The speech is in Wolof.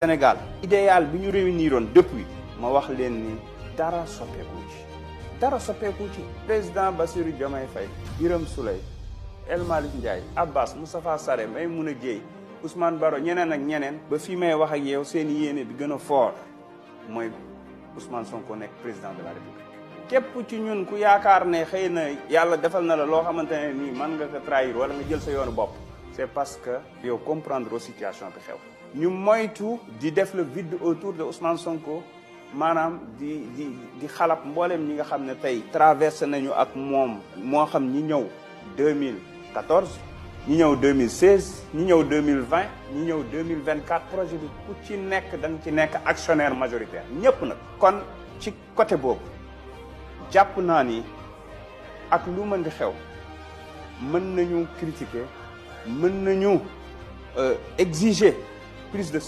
Sénégal idéal bi ñu réuniroon depuis ma wax leen ni dara soppeeku ci président Bassirou Diomaye Faye, Birame Souleye, El Malick Ndiaye, Abbas, Moustapha Sarré, Maymouna Dièye, Ousmane Baro, ñeneen ak ñeneen ba fi may wax ak yow seen yéene bi gën a fort mooy Ousmane Sonko nekk président de la République. képp ci ñun ku yaakaar ne xëy na yàlla defal na la loo xamante ne nii mën nga ko trahir wala nga jël sa yoonu bopp c'est parce que yow comprendre situation bi xew. ñu moytu di def le vide autour de Ousmane Sonko maanaam di xalab mbooleem ñi nga xam ne tey traversé nañu ak moom moo xam ñi ñëw 2014 ñi ñëw 2016 ñi ñëw 2020 ñi ñëw 2024 projet bi ku ci nekk da nga ci nekk actionnaire majoritaire ñëpp nag. kon ci côté boobu jàpp naa ni ak lu mën di xew mën nañu critiquer mën nañu exiger plus de